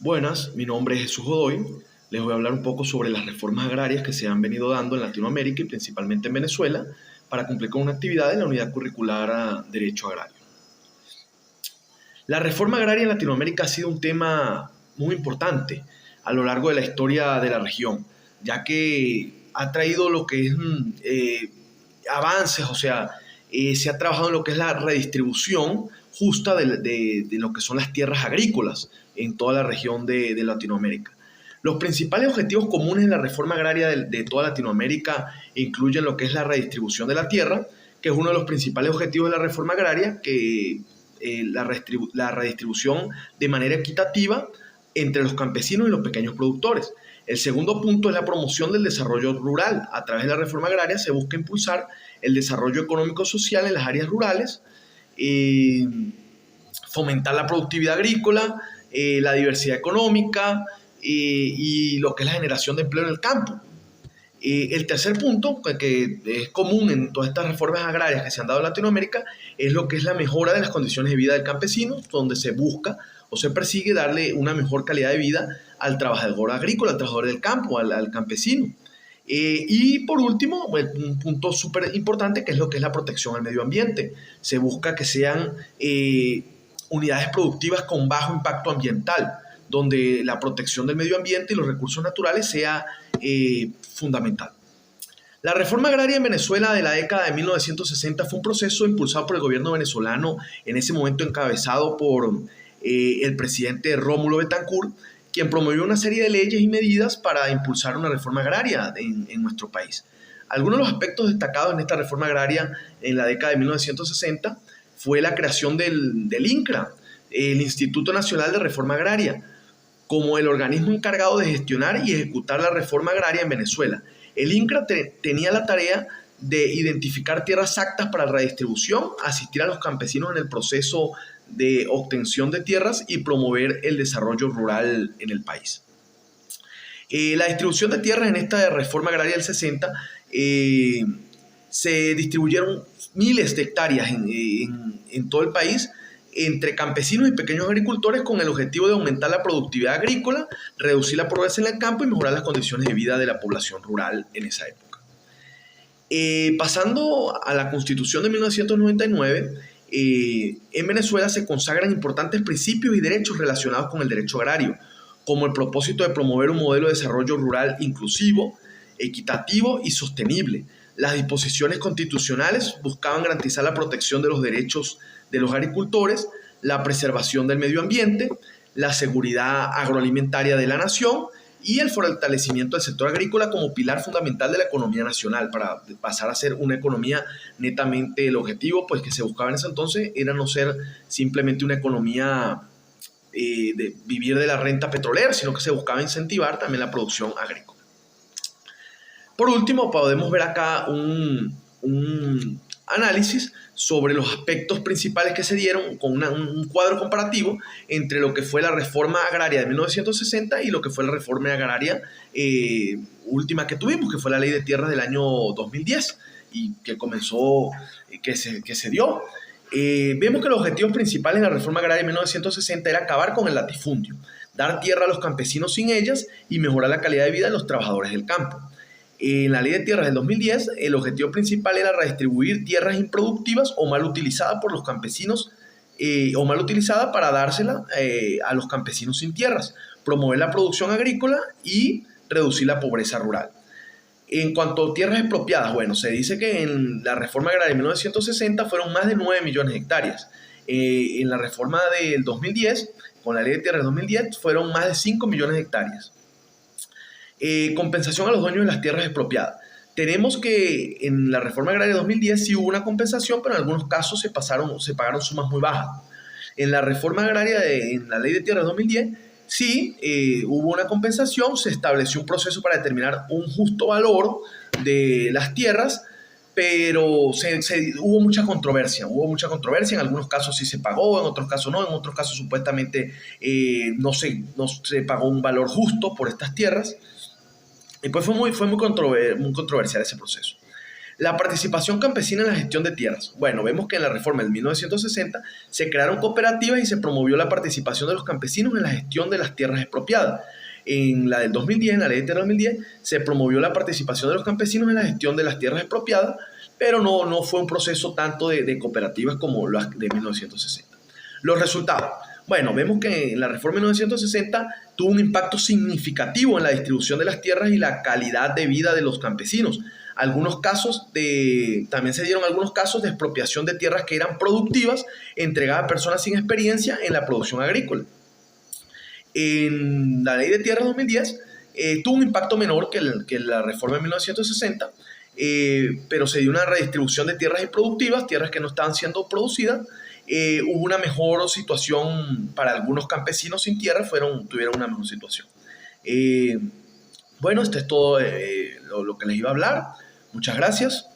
Buenas, mi nombre es Jesús Godoy. Les voy a hablar un poco sobre las reformas agrarias que se han venido dando en Latinoamérica y principalmente en Venezuela para cumplir con una actividad de la unidad curricular a Derecho Agrario. La reforma agraria en Latinoamérica ha sido un tema muy importante a lo largo de la historia de la región, ya que ha traído lo que es avances, se ha trabajado en lo que es la redistribución justa de lo que son las tierras agrícolas en toda la región de Latinoamérica. Los principales objetivos comunes de la reforma agraria de toda Latinoamérica incluyen lo que es la redistribución de la tierra, que es uno de los principales objetivos de la reforma agraria, que la redistribución de manera equitativa entre los campesinos y los pequeños productores. El segundo punto es la promoción del desarrollo rural. A través de la reforma agraria se busca impulsar el desarrollo económico-social en las áreas rurales, fomentar la productividad agrícola, la diversidad económica y lo que es la generación de empleo en el campo. El tercer punto, que es común en todas estas reformas agrarias que se han dado en Latinoamérica, es lo que es la mejora de las condiciones de vida del campesino, donde se busca o se persigue darle una mejor calidad de vida al trabajador agrícola, al trabajador del campo, al campesino. Y por último, un punto súper importante, que es lo que es la protección al medio ambiente. Se busca que sean unidades productivas con bajo impacto ambiental, donde la protección del medio ambiente y los recursos naturales sea fundamental. La reforma agraria en Venezuela de la década de 1960 fue un proceso impulsado por el gobierno venezolano, en ese momento encabezado por el presidente Rómulo Betancourt, quien promovió una serie de leyes y medidas para impulsar una reforma agraria en nuestro país. Algunos de los aspectos destacados en esta reforma agraria en la década de 1960 fue la creación del INCRA, el Instituto Nacional de Reforma Agraria, como el organismo encargado de gestionar y ejecutar la reforma agraria en Venezuela. El INCRA tenía la tarea de identificar tierras aptas para la redistribución, asistir a los campesinos en el proceso de obtención de tierras y promover el desarrollo rural en el país. La distribución de tierras en esta reforma agraria del 60 se distribuyeron miles de hectáreas en todo el país entre campesinos y pequeños agricultores con el objetivo de aumentar la productividad agrícola, reducir la pobreza en el campo y mejorar las condiciones de vida de la población rural en esa época. Pasando a la Constitución de 1999, en Venezuela se consagran importantes principios y derechos relacionados con el derecho agrario, como el propósito de promover un modelo de desarrollo rural inclusivo, equitativo y sostenible. Las disposiciones constitucionales buscaban garantizar la protección de los derechos de los agricultores, la preservación del medio ambiente, la seguridad agroalimentaria de la nación y el fortalecimiento del sector agrícola como pilar fundamental de la economía nacional para pasar a ser una economía netamente. El objetivo pues, que se buscaba en ese entonces era no ser simplemente una economía de vivir de la renta petrolera, sino que se buscaba incentivar también la producción agrícola. Por último, podemos ver acá un análisis sobre los aspectos principales que se dieron con un cuadro comparativo entre lo que fue la reforma agraria de 1960 y lo que fue la reforma agraria última que tuvimos, que fue la ley de tierras del año 2010 y que comenzó, que se dio. Vemos que los objetivos principales de la reforma agraria de 1960 era acabar con el latifundio, dar tierra a los campesinos sin ellas y mejorar la calidad de vida de los trabajadores del campo. En la ley de tierras del 2010, el objetivo principal era redistribuir tierras improductivas o mal utilizadas por los campesinos o mal utilizadas para dársela a los campesinos sin tierras, promover la producción agrícola y reducir la pobreza rural. En cuanto a tierras expropiadas, bueno, se dice que en la reforma agraria de 1960 fueron más de 9 millones de hectáreas. En la reforma del 2010, con la ley de tierras del 2010, fueron más de 5 millones de hectáreas. Compensación a los dueños de las tierras expropiadas. Tenemos que en la reforma agraria de 2010 sí hubo una compensación, pero en algunos casos se pagaron sumas muy bajas. En la reforma agraria, en la ley de tierras de 2010, sí hubo una compensación, se estableció un proceso para determinar un justo valor de las tierras, pero hubo mucha controversia. En algunos casos sí se pagó, en otros casos no, en otros casos supuestamente no se pagó un valor justo por estas tierras. Y pues fue muy controversial ese proceso. La participación campesina en la gestión de tierras. Bueno, vemos que en la reforma del 1960 se crearon cooperativas y se promovió la participación de los campesinos en la gestión de las tierras expropiadas. En la del 2010, en la ley de tierra 2010, se promovió la participación de los campesinos en la gestión de las tierras expropiadas, pero no fue un proceso tanto de cooperativas como las de 1960. Los resultados. Bueno, vemos que la reforma de 1960 tuvo un impacto significativo en la distribución de las tierras y la calidad de vida de los campesinos. También se dieron algunos casos de expropiación de tierras que eran productivas, entregadas a personas sin experiencia en la producción agrícola. En la ley de tierras 2010 tuvo un impacto menor que la reforma de 1960, pero se dio una redistribución de tierras improductivas, tierras que no estaban siendo producidas. Hubo una mejor situación para algunos campesinos sin tierra, tuvieron una mejor situación. Bueno, esto es todo lo que les iba a hablar. Muchas gracias.